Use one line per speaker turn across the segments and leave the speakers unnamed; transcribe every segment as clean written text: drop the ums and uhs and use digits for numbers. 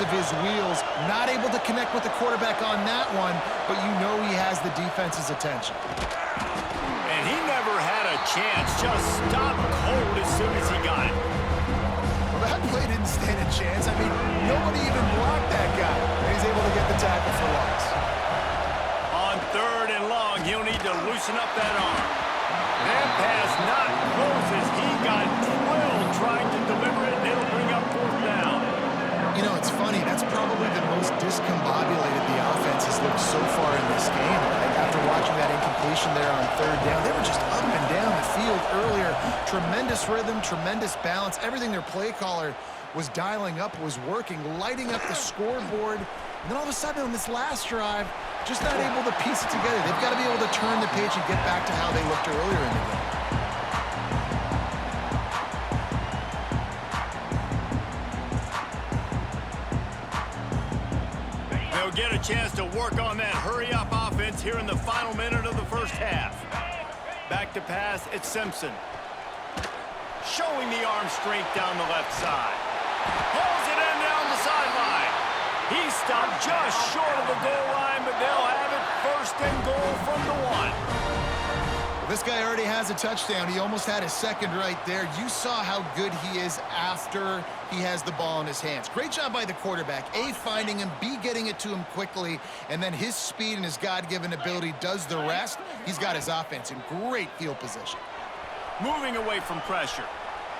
of his wheels. Not able to connect with the quarterback on that one, but you know he has the defense's attention.
And he never had a chance. Just stopped cold as soon as he got it.
Well, that play didn't stand a chance. I mean, nobody even blocked that guy. And he's able to get the tackle for loss.
On 3rd and long, he'll need to loosen up that arm. That pass not closes. He got drilled trying to deliver it, and it'll bring up 4th down.
You know, it's funny. That's probably the most discombobulated the offense has looked so far in this game. Right? After watching that incompletion there on 3rd down, they were just up and down the field earlier. Tremendous rhythm, tremendous balance. Everything their play caller was dialing up was working, lighting up the scoreboard. And then all of a sudden on this last drive, just not able to piece it together. They've got to be able to turn the page and get back to how they looked earlier in the game.
They'll get a chance to work on that hurry-up offense here in the final minute of the first half. Back to pass, it's Simpson. Showing the arm strength down the left side. Pulls it in down the sideline. He stopped just short of the goal line, but they'll have it 1st and goal from the 1.
This guy already has a touchdown. He almost had his 2nd right there. You saw how good he is after he has the ball in his hands. Great job by the quarterback. A, finding him, B, getting it to him quickly, and then his speed and his God-given ability does the rest. He's got his offense in great field position.
Moving away from pressure.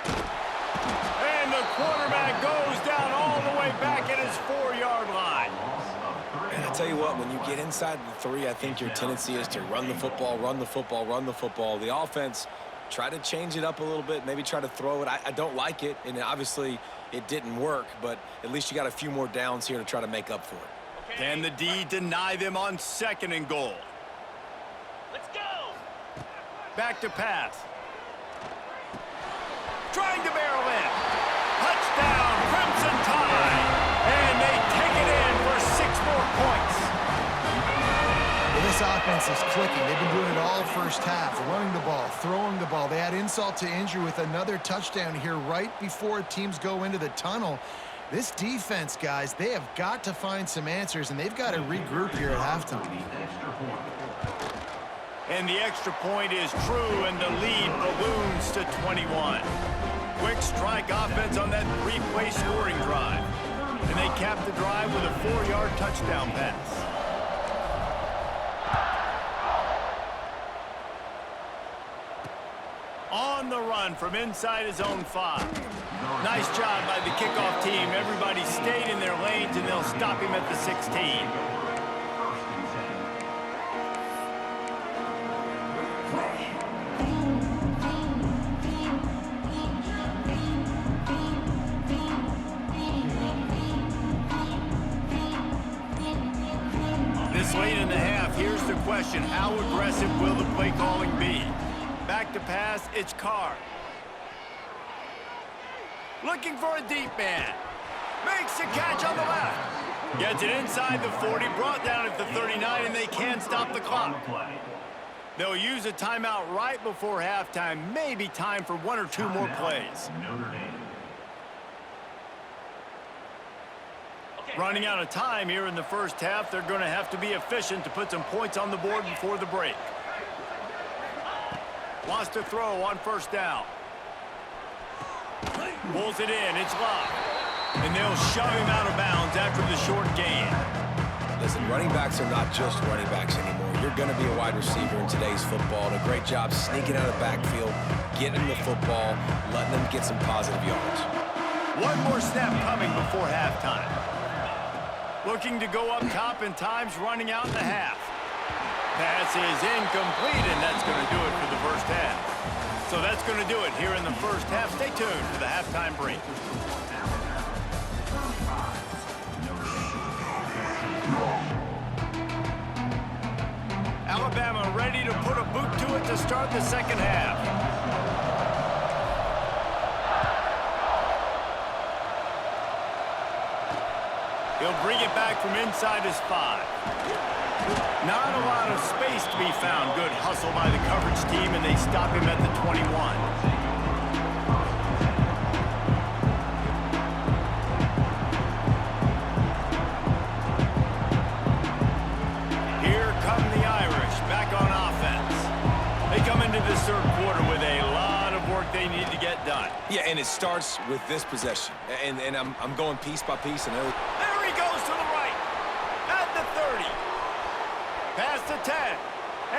And the quarterback goes down all the way back at his 4-yard line.
And I tell you what, when you get inside the 3, I think your tendency is to run the football, run the football, run the football. The offense, try to change it up a little bit, maybe try to throw it. I don't like it, and obviously it didn't work, but at least you got a few more downs here to try to make up for it.
Can the D deny them on 2nd and goal?
Let's go!
Back to pass. Trying to barrel in. Touchdown, Crimson Tide. And they take it in for 6 more points.
Well, this offense is clicking. They've been doing it all first half, running the ball, throwing the ball. They had insult to injury with another touchdown here right before teams go into the tunnel. This defense, guys, they have got to find some answers, and they've got to regroup here at halftime.
And the extra point is true, and the lead balloons to 21. Quick strike offense on that 3-play scoring drive. And they cap the drive with a 4-yard touchdown pass. On the run from inside his own 5. Nice job by the kickoff team. Everybody stayed in their lanes, and they'll stop him at the 16. This late in the half, here's the question. How aggressive will the play calling be? Back to pass, it's Carr. Looking for a deep man. Makes the catch on the left. Gets it inside the 40, brought down at the 39, and they can stop the clock. They'll use a timeout right before halftime. Maybe time for 1 or 2 more plays. Running out of time here in the first half. They're going to have to be efficient to put some points on the board before the break. Wants to throw on 1st down. Pulls it in. It's locked. And they'll shove him out of bounds after the short gain.
Listen, running backs are not just running backs anymore. You're going to be a wide receiver in today's football. And a great job sneaking out of the backfield, getting the football, letting them get some positive yards.
One more snap coming before halftime. Looking to go up top, and time's running out in the half. Pass is incomplete, and that's going to do it for the first half. So that's going to do it here in the first half. Stay tuned for the halftime break. Alabama ready to put a boot to it to start the second half. He'll bring it back from inside his 5. Not a lot of space to be found. Good hustle by the coverage team, and they stop him at the 21.
Yeah, and it starts with this possession. And I'm going piece by piece. And
there he goes to the right. At the 30. Past the 10.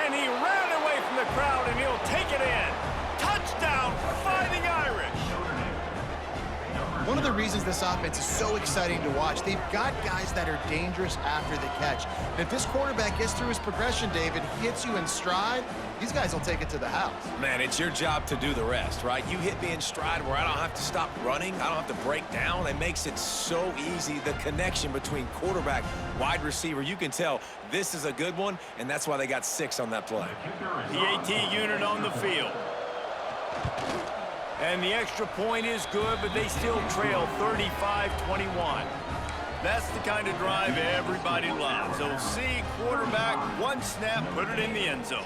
And he ran away from the crowd, and he'll take it in. Touchdown, Fighting Irish.
One of the reasons this offense is so exciting to watch, they've got guys that are dangerous after the catch. And if this quarterback gets through his progression, David, hits you in stride, these guys will take it to the house.
Man, it's your job to do the rest, right? You hit me in stride where I don't have to stop running. I don't have to break down. It makes it so easy. The connection between quarterback, wide receiver, you can tell this is a good one, and that's why they got 6 on that play.
The AT unit on the field. And the extra point is good, but they still trail 35-21. That's the kind of drive everybody loves. So see quarterback, one snap, put it in the end zone.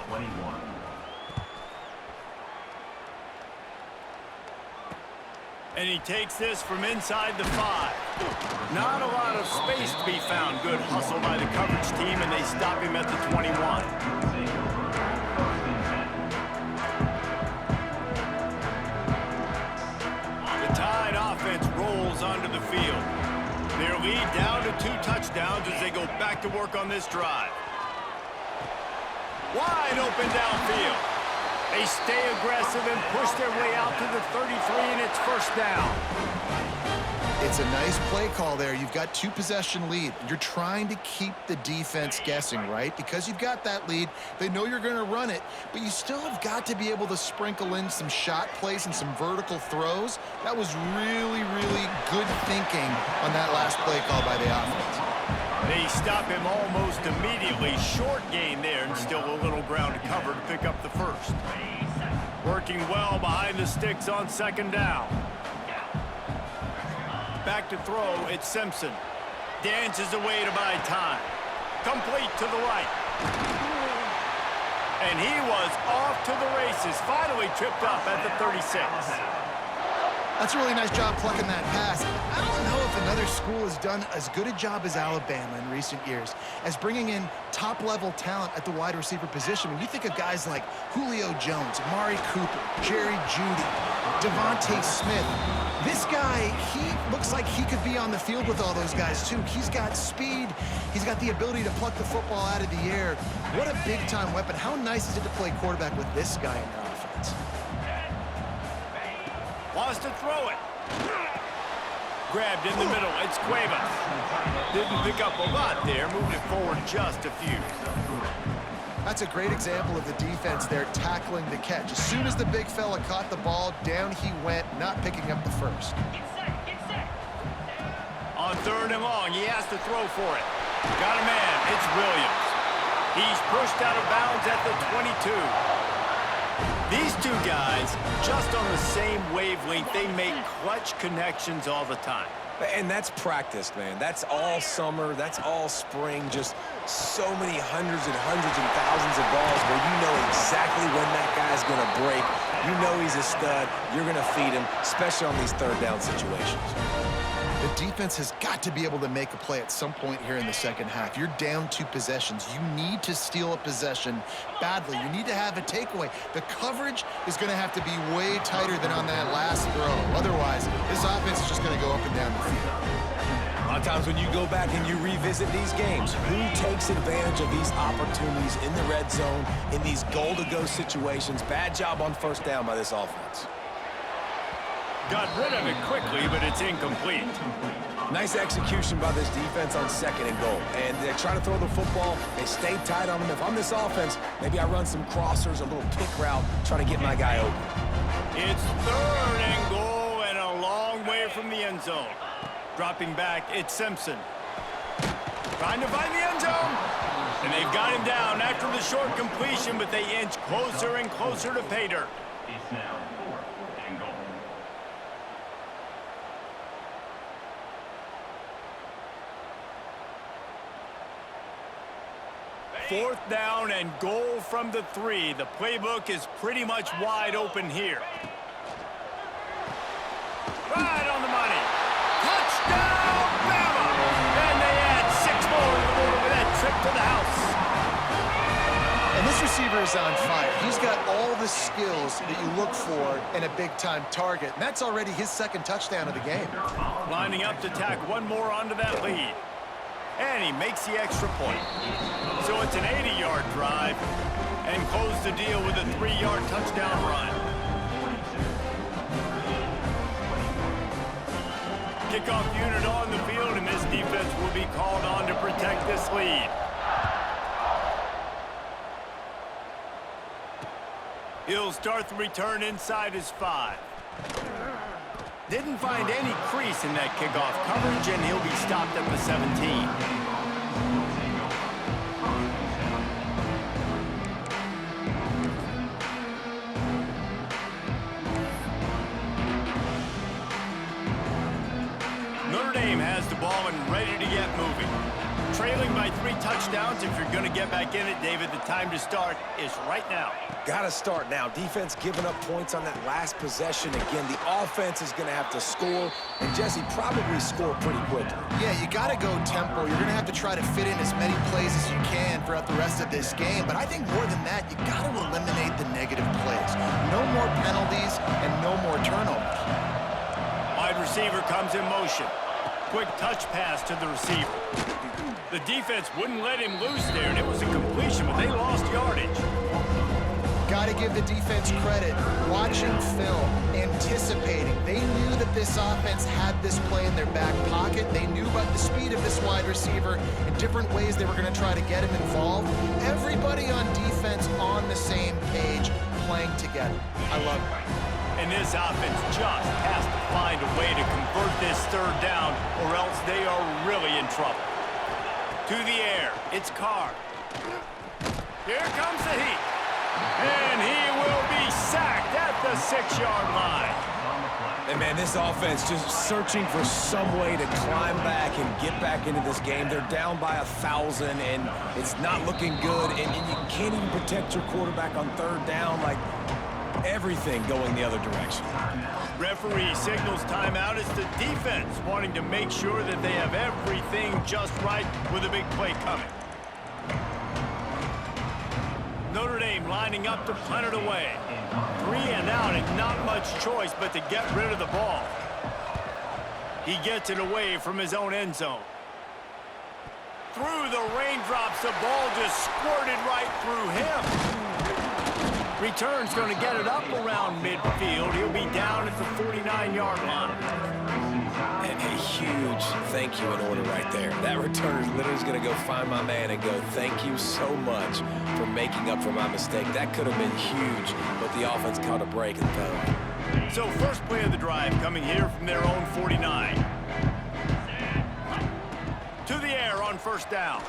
And he takes this from inside the 5. Not a lot of space to be found. Good hustle by the coverage team, and they stop him at the 21. Offense rolls onto the field. Their lead down to 2 touchdowns as they go back to work on this drive. Wide open downfield. They stay aggressive and push their way out to the 33, and it's first down.
It's a nice play call there. You've got 2-possession lead. You're trying to keep the defense guessing, right? Because you've got that lead, they know you're going to run it, but you still have got to be able to sprinkle in some shot plays and some vertical throws. That was really, really good thinking on that last play call by the offense.
They stop him almost immediately. Short gain there, and still a little ground to cover to pick up the first. Working well behind the sticks on second down. Back to throw, it's Simpson. Dances away to buy time. Complete to the right. And he was off to the races. Finally tripped up at the 36.
That's a really nice job plucking that pass. I don't know if another school has done as good a job as Alabama in recent years as bringing in top-level talent at the wide receiver position. When you think of guys like Julio Jones, Amari Cooper, Jerry Jeudy, Devontae Smith, this guy, he looks like he could be on the field with all those guys, too. He's got speed. He's got the ability to pluck the football out of the air. What a big-time weapon. How nice is it to play quarterback with this guy in your offense?
Wants to throw it. Grabbed in the middle. It's Cuevas. Didn't pick up a lot there. Moved it forward just a few.
That's a great example of the defense there tackling the catch. As soon as the big fella caught the ball, down he went, not picking up the first.
On 3rd and long, he has to throw for it. Got a man. It's Williams. He's pushed out of bounds at the 22. These two guys, just on the same wavelength, they make clutch connections all the time.
And that's practice, man. That's all summer. That's all spring. Just so many hundreds and thousands of balls where you know exactly when that guy's going to break. You know he's a stud. You're going to feed him, especially on these 3rd down situations.
The defense has got to be able to make a play at some point here in the second half. You're down 2 possessions. You need to steal a possession badly. You need to have a takeaway. The coverage is going to have to be way tighter than on that last throw. Otherwise, this offense is just going to go up and down the field.
A lot of times when you go back and you revisit these games, who takes advantage of these opportunities in the red zone, in these goal-to-go situations? Bad job on 1st down by this offense.
Got rid of it quickly, but it's incomplete.
Nice execution by this defense on 2nd and goal. And they try to throw the football. They stay tight on them. If I'm this offense, maybe I run some crossers, a little pick route, trying to get my guy open.
It's 3rd and goal and a long way from the end zone. Dropping back, it's Simpson. Trying to find the end zone. And they've got him down after the short completion, but they inch closer and closer to pay dirt.
It's now 4th and goal.
4th down and goal from the 3. The playbook is pretty much wide open here. Right on the money. Touchdown, Bama! And they add 6 more to the board with that trip to the house.
And this receiver is on fire. He's got all the skills that you look for in a big-time target, and that's already his second touchdown of the game.
Lining up to tack one more onto that lead. And he makes the extra point. So it's an 80-yard drive and close the deal with a 3-yard touchdown run. Kickoff unit on the field, and this defense will be called on to protect this lead. He'll start the return inside his 5. Didn't find any crease in that kickoff coverage, and he'll be stopped at the 17. Notre Dame has the ball and ready to get moving. Trailing by 3 touchdowns. If you're going to get back in it, David, the time to start is right now.
Got to start now. Defense giving up points on that last possession. Again, the offense is going to have to score, and Jesse probably score pretty quickly.
Yeah, you got to go tempo. You're going to have to try to fit in as many plays as you can throughout the rest of this game. But I think more than that, you got to eliminate the negative plays. No more penalties and no more turnovers.
Wide receiver comes in motion. Quick touch pass to the receiver. The defense wouldn't let him loose there, and it was a completion, but they lost yardage.
Got to give the defense credit. Watching film, anticipating. They knew that this offense had this play in their back pocket. They knew about the speed of this wide receiver and different ways they were going to try to get him involved. Everybody on defense on the same page, playing together. I love it.
And this offense just has to find a way to convert this 3rd down, or else they are really in trouble. To the air, it's Carr. Here comes the heat. And he will be sacked at the 6-yard line.
And man, this offense just searching for some way to climb back and get back into this game. They're down by 1,000, and it's not looking good. And you can't even protect your quarterback on 3rd down. Like, everything going the other direction.
Referee signals timeout. It's the defense wanting to make sure that they have everything just right with a big play coming. Notre Dame lining up to punt it away. 3 and out, and not much choice but to get rid of the ball. He gets it away from his own end zone. Through the raindrops, the ball just squirted right through him. Return's going to get it up around midfield. He'll be down at the 49-yard line.
And a huge thank you in order right there. That return is literally going to go find my man and go, thank you so much for making up for my mistake. That could have been huge, but the offense caught a break and fell.
So first play of the drive coming here from their own 49. To the air on 1st down.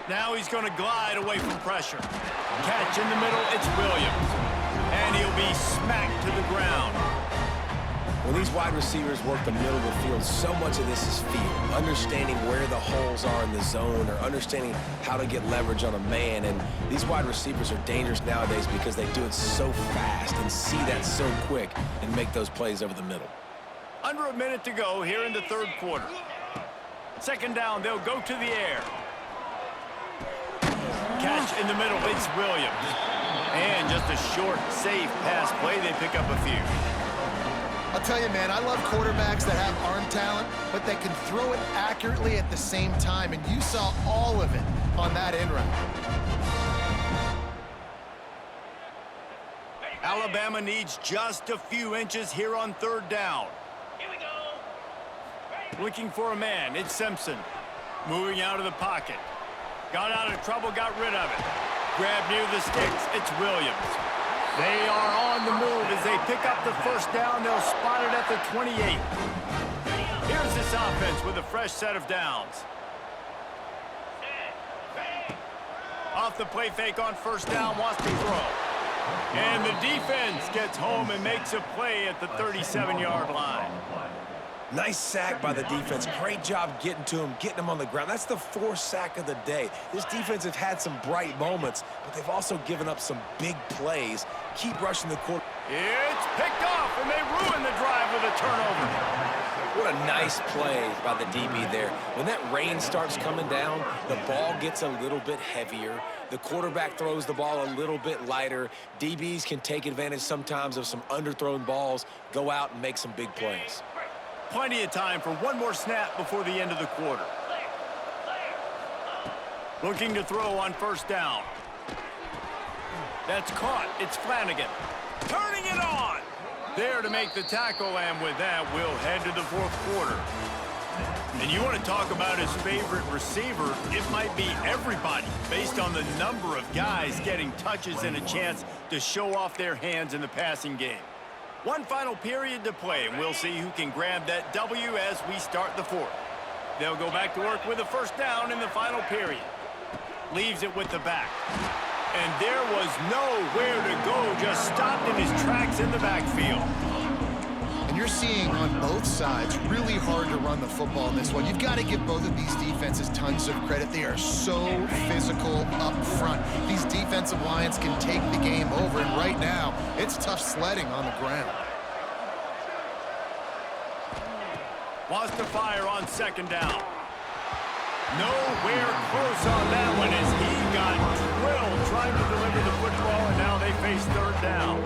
Now he's going to glide away from pressure. Catch in the middle, it's Williams. And he'll be smacked to the ground.
When these wide receivers work the middle of the field, so much of this is feel. Understanding where the holes are in the zone, or understanding how to get leverage on a man. And these wide receivers are dangerous nowadays because they do it so fast and see that so quick and make those plays over the middle.
Under a minute to go here in the 3rd quarter. 2nd down, they'll go to the air. Catch in the middle, it's Williams. And just a short, safe pass play, they pick up a few.
I'll tell you, man, I love quarterbacks that have arm talent, but they can throw it accurately at the same time, and you saw all of it on that end route.
Alabama needs just a few inches here on 3rd down.
Here we go.
Looking for a man, it's Simpson. Moving out of the pocket. Got out of trouble, got rid of it. Grabbed near the sticks, it's Williams. They are on the move as they pick up the 1st down. They'll spot it at the 28. Here's this offense with a fresh set of downs. Off the play fake on 1st down, wants to throw. And the defense gets home and makes a play at the 37-yard line.
Nice sack by the defense. Great job getting to him, getting him on the ground. That's the 4th sack of the day. This defense has had some bright moments, but they've also given up some big plays. Keep rushing the quarter.
It's picked off, and they ruin the drive with a turnover.
What a nice play by the DB there. When that rain starts coming down, the ball gets a little bit heavier. The quarterback throws the ball a little bit lighter. DBs can take advantage sometimes of some underthrown balls, go out and make some big plays.
Plenty of time for one more snap before the end of the quarter. Looking to throw on first down. That's caught. It's Flanagan. Turning it on. There to make the tackle, and with that, we'll head to the fourth quarter. And you want to talk about his favorite receiver, it might be everybody, based on the number of guys getting touches and a chance to show off their hands in the passing game. One final period to play, and we'll see who can grab that W as we start the fourth. They'll go back to work with a first down in the final period. Leaves it with the back. And there was nowhere to go, just stopped in his tracks in the backfield.
And you're seeing on both sides really hard to run the football in this one. You've got to give both of these defenses tons of credit. They are so physical up front. These defensive lines can take the game over, and right now, it's tough sledding on the ground.
Wants to fire on second down. Nowhere close on that one as he got drilled trying to deliver the football, and now they face third down.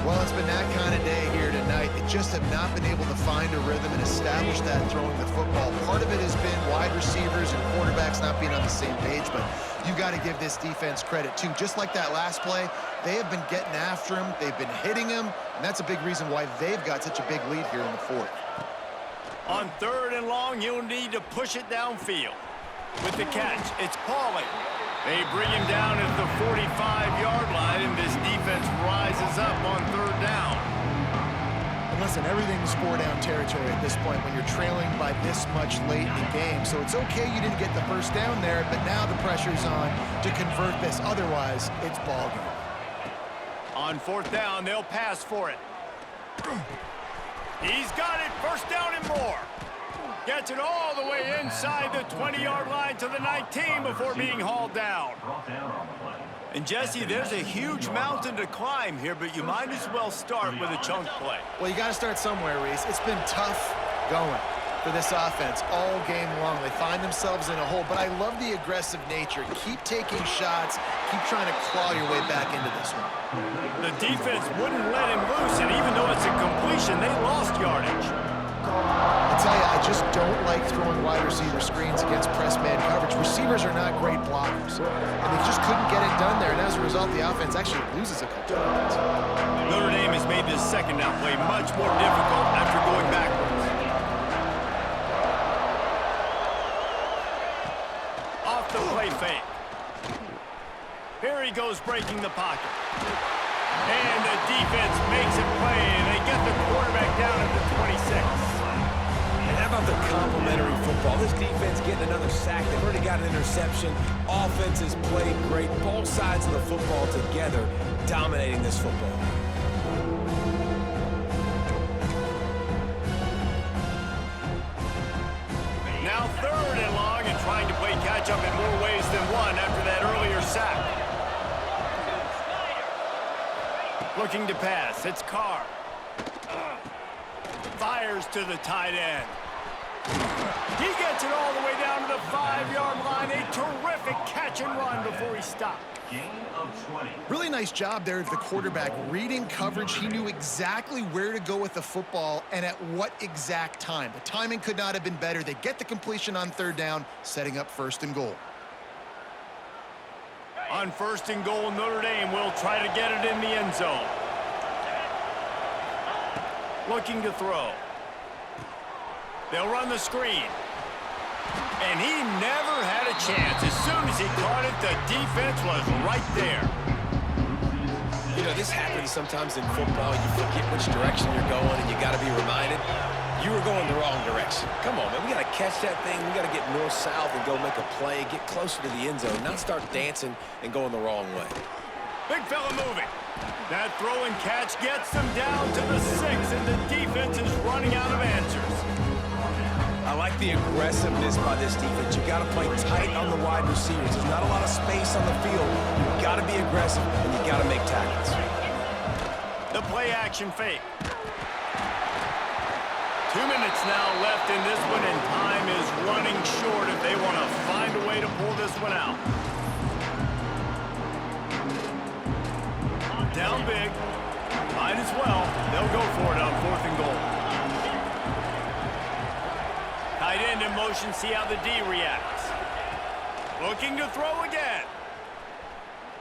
Well, it's been that kind of day here tonight. They just have not been able to find a rhythm and establish that throwing the football. Part of it has been wide receivers and quarterbacks not being on the same page, but you got to give this defense credit too. Just like that last play, they have been getting after him. They've been hitting him, and that's a big reason why they've got such a big lead here in the fourth.
On third and long, you'll need to push it downfield. With the catch, it's Pauling. They bring him down at the 45-yard line, and this defense rises up on third down.
And listen, everything's four-down territory at this point when you're trailing by this much late in the game. So it's okay you didn't get the first down there, but now the pressure's on to convert this. Otherwise, it's ball game.
On fourth down, they'll pass for it. He's got it, first down and more. Gets it all the way inside the 20-yard line to the 19 before being hauled down. And Jesse, there's a huge mountain to climb here, but you might as well start with a chunk play.
Well, you got to start somewhere, Reese. It's been tough going for this offense all game long. They find themselves in a hole, but I love the aggressive nature. Keep taking shots. Keep trying to claw your way back into this one.
The defense wouldn't let him loose, and even though it's a completion, they lost yardage.
I tell you, I just don't like throwing wide receiver screens against press man coverage. Receivers are not great blockers, and they just couldn't get it done there, and as a result, the offense actually loses a couple yards.
Notre Dame has made this second down play much more difficult after going backwards. Off the play fake. Here he goes breaking the pocket. And the defense makes it play, and they get the quarterback down at the 26.
And how about the complementary football? This defense getting another sack. They've already got an interception. Offense has played great. Both sides of the football together dominating this football.
Now third and long and trying to play catch-up in more ways than one after that earlier sack. Looking to pass. It's Carr. Fires to the tight end. He gets it all the way down to the 5-yard line. A terrific catch and run before he stopped.
Gain of 20.
Really nice job there of the quarterback. Reading coverage, he knew exactly where to go with the football and at what exact time. The timing could not have been better. They get the completion on third down, setting up first and goal.
On first and goal, Notre Dame will try to get it in the end zone. Looking to throw. They'll run the screen. And he never had a chance. As soon as he caught it, the defense was right there.
You know, this happens sometimes in football. You forget which direction you're going, and you got to be reminded you were going the wrong direction. Come on, man. We got to catch that thing. We got to get north-south and go make a play, get closer to the end zone, not start dancing and going the wrong way.
Big fella moving. That throw and catch gets them down to the 6, and the defense is running out of answers.
I like the aggressiveness by this defense. You got to play tight on the wide receivers. There's not a lot of space on the field. You got to be aggressive, and you got to make tackles.
The play action fake. 2 minutes now left in this one, and time is running short if they want to find a way to pull this one out. big. Might as well. They'll go for it on 4th and goal. Tight end in motion, see how the D reacts. Looking to throw again.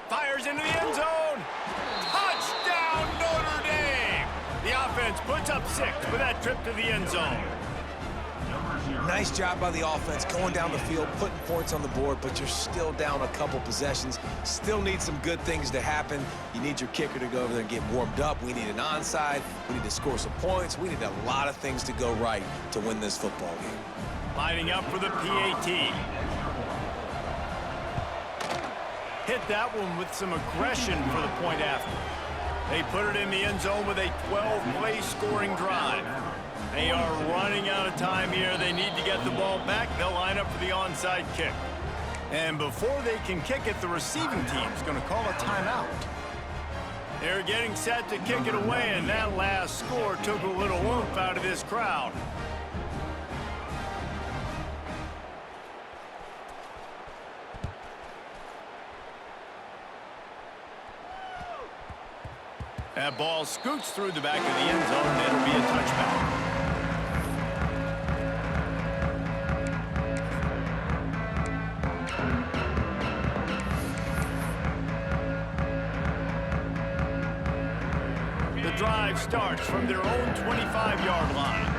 Fires into the end zone. Touchdown, Notre Dame! The offense puts up 6 with that trip to the end zone.
Nice job by the offense going down the field, putting points on the board, but you're still down a couple possessions. Still need some good things to happen. You need your kicker to go over there and get warmed up. We need an onside. We need to score some points. We need a lot of things to go right to win this football game.
Lining up for the PAT. Hit that one with some aggression for the point after. They put it in the end zone with a 12-play scoring drive. They are running out of time here. They need to get the ball back. They'll line up for the onside kick. And before they can kick it, the receiving team's going to call a timeout. They're getting set to kick it away, and that last score took a little oomph out of this crowd. That ball scoots through the back of the end zone, and it'll be a touchback. The drive starts from their own 25-yard line.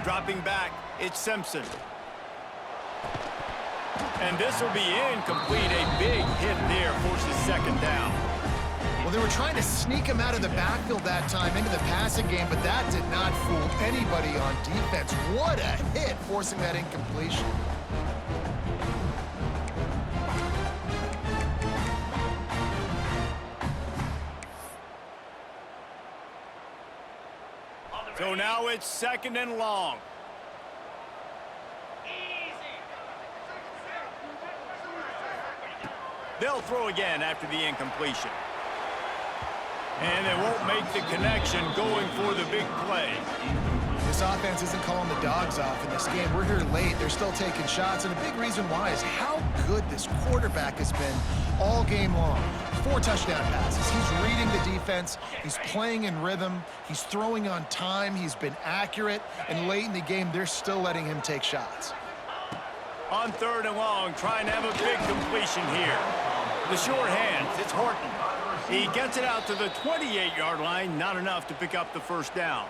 Dropping back, it's Simpson. And this will be incomplete. A big hit there forces 2nd down.
Well, they were trying to sneak him out of the backfield that time into the passing game, but that did not fool anybody on defense. What a hit, forcing that incompletion.
So now it's 2nd and long. They'll throw again after the incompletion. And they won't make the connection going for the big play.
This offense isn't calling the dogs off in this game. We're here late. They're still taking shots, and a big reason why is how good this quarterback has been all game long. 4 touchdown passes. He's reading the defense. He's playing in rhythm. He's throwing on time. He's been accurate, and late in the game, they're still letting him take shots.
On 3rd and long, trying to have a big completion here. The short hands, it's Horton. He gets it out to the 28-yard line, not enough to pick up the 1st down.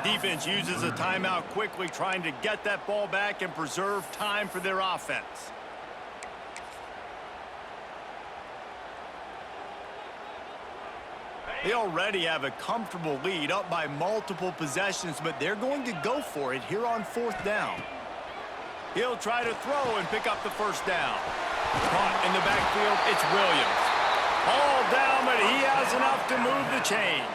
Defense uses a timeout quickly, trying to get that ball back and preserve time for their offense. They already have a comfortable lead, up by multiple possessions, but they're going to go for it here on 4th down. He'll try to throw and pick up the 1st down. Caught in the backfield, it's Williams. All down, but he has enough to move the chains.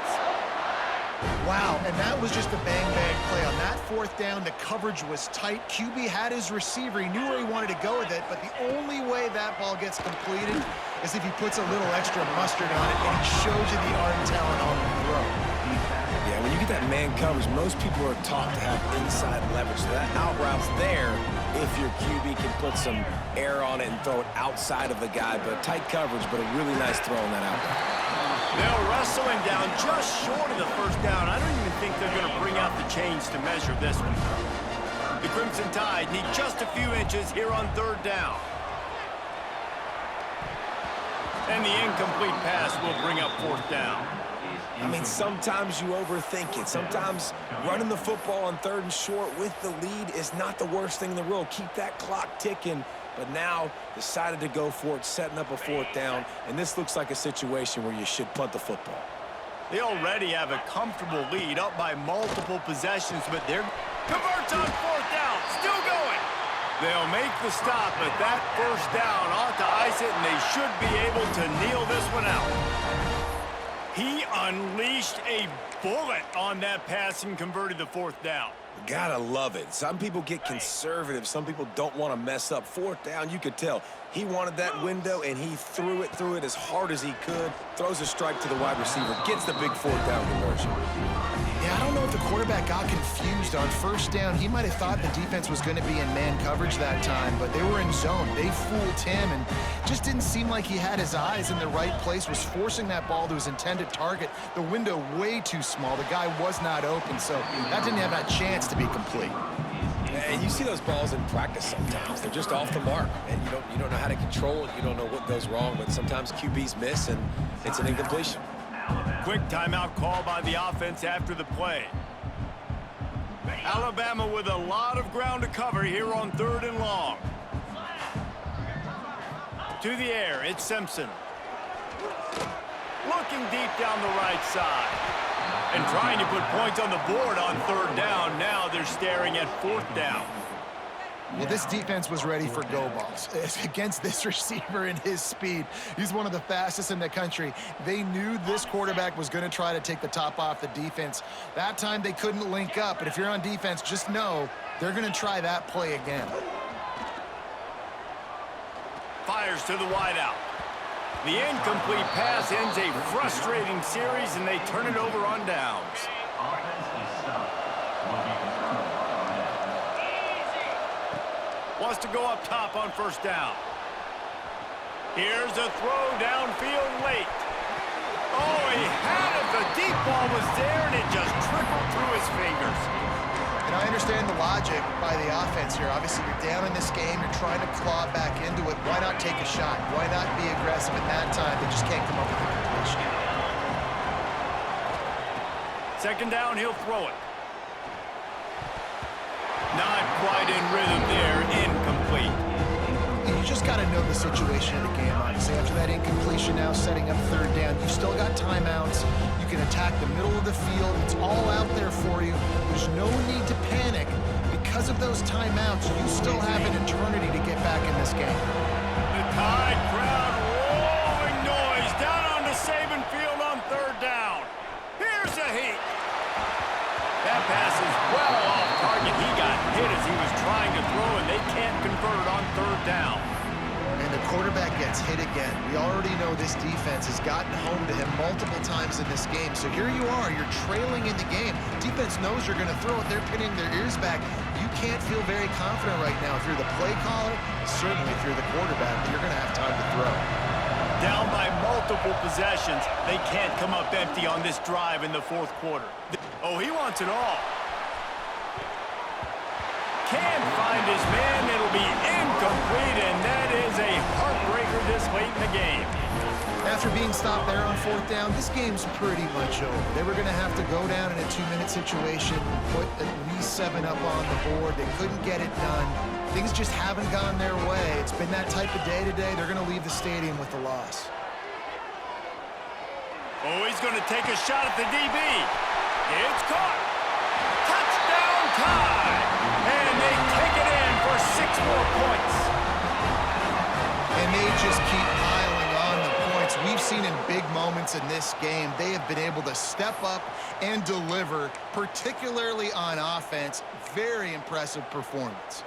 Wow, and that was just a bang-bang play. On that 4th down, the coverage was tight. QB had his receiver. He knew where he wanted to go with it, but the only way that ball gets completed is if he puts a little extra mustard on it, and he shows you the arm talent on the throw.
Yeah, when you get that man coverage, most people are taught to have inside leverage. So that out route's there if your QB can put some air on it and throw it outside of the guy. But tight coverage, but a really nice throw on that out route.
They'll wrestle him down just short of the 1st down. I don't even think they're going to bring out the chains to measure this one. The Crimson Tide need just a few inches here on 3rd down. And the incomplete pass will bring up 4th down.
I mean, sometimes you overthink it. Sometimes running the football on 3rd and short with the lead is not the worst thing in the world. Keep that clock ticking. But now decided to go for it, setting up a 4th down. And this looks like a situation where you should punt the football.
They already have a comfortable lead, up by multiple possessions, but they're converts on 4th down, still going. They'll make the stop, but that 1st down ought to ice it, and they should be able to kneel this one out. He unleashed a bullet on that pass and converted the 4th down.
Gotta love it. Some people get conservative. Some people don't want to mess up. 4th down, you could tell. He wanted that window, and he threw it as hard as he could. Throws a strike to the wide receiver. Gets the big 4th down conversion.
Yeah, I don't know if the quarterback got confused on first down. He might have thought the defense was going to be in man coverage that time, but they were in zone. They fooled him and just didn't seem like he had his eyes in the right place, was forcing that ball to his intended target. The window way too small. The guy was not open, so that didn't have that chance to be complete.
And you see those balls in practice sometimes. They're just off the mark, and you don't know how to control it. You don't know what goes wrong, but sometimes QBs miss, and it's an incompletion.
Quick timeout call by the offense after the play. Alabama with a lot of ground to cover here on 3rd and long. To the air, it's Simpson. Looking deep down the right side. And trying to put points on the board on 3rd down. Now they're staring at 4th down.
Well, this defense was ready for go balls. Against this receiver and his speed, he's one of the fastest in the country. They knew this quarterback was going to try to take the top off the defense. That time they couldn't link up, but if you're on defense, just know they're going to try that play again.
Fires to the wideout. The incomplete pass ends a frustrating series, and they turn it over on downs.
Offense is stopped. Will be confirmed on that.
Wants to go up top on 1st down. Here's a throw downfield late. Oh, he had it. The deep ball was there, and it just trickled through his fingers.
And I understand the logic by the offense here. Obviously, you're down in this game. You're trying to claw back into it. Why not take a shot? Why not be aggressive at that time? They just can't come up with a completion.
2nd down, he'll throw it. Not quite in rhythm there. Incomplete.
You just got to know the situation of the game, honestly. After that incompletion now setting up 3rd down, you've still got timeouts. You can attack the middle of the field. It's all out there for you. There's no need to panic. Because of those timeouts, you still have an eternity to get back in this game.
The Tide crowd rolling noise down onto Saban Field on 3rd down. Here's a heat. That pass is well off target. He got hit as he was trying to throw, and they can't convert on 3rd down.
And the quarterback gets hit again. We already know this defense has gotten home to him multiple times in this game. So here you are. You're trailing in the game. Defense knows you're going to throw it. They're pinning their ears back. You can't feel very confident right now. If you're the play caller, certainly if you're the quarterback, but you're going to have time to throw.
Down by multiple possessions. They can't come up empty on this drive in the 4th quarter. Oh, he wants it all. Can't find his man. It'll be incomplete, and that is a heartbreaker this late in the game.
After being stopped there on 4th down, this game's pretty much over. They were going to have to go down in a 2-minute situation, put at least 7 up on the board. They couldn't get it done. Things just haven't gone their way. It's been that type of day today. They're going to leave the stadium with the loss.
Oh, he's going to take a shot at the DB. It's caught. Touchdown Tide. And they take it in for 6 more points.
And they just keep piling on the points. We've seen in big moments in this game, they have been able to step up and deliver, particularly on offense. Very impressive performance.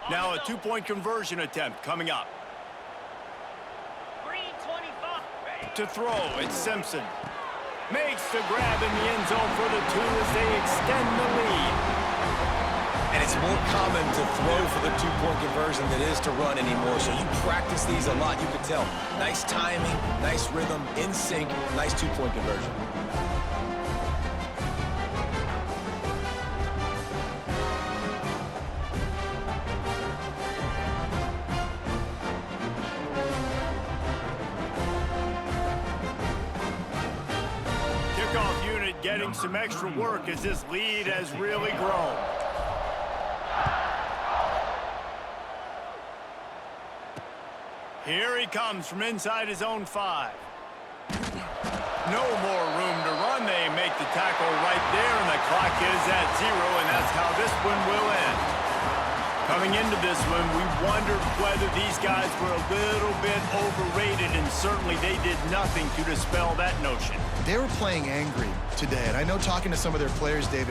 Now a 2-point conversion attempt coming up.
3:25.
To throw, it's Simpson. Makes the grab in the end zone for the 2 as they extend the lead.
And it's more common to throw for the 2-point conversion than it is to run anymore. So you practice these a lot. You can tell. Nice timing, nice rhythm, in sync, nice 2-point conversion.
Getting some extra work as this lead has really grown. Here he comes from inside his own 5. No more room to run. They make the tackle right there, and the clock is at 0, and that's how this one will end. Coming into this one, we wondered whether these guys were a little bit overrated, and certainly they did nothing to dispel that notion.
They were playing angry today, and I know talking to some of their players, David,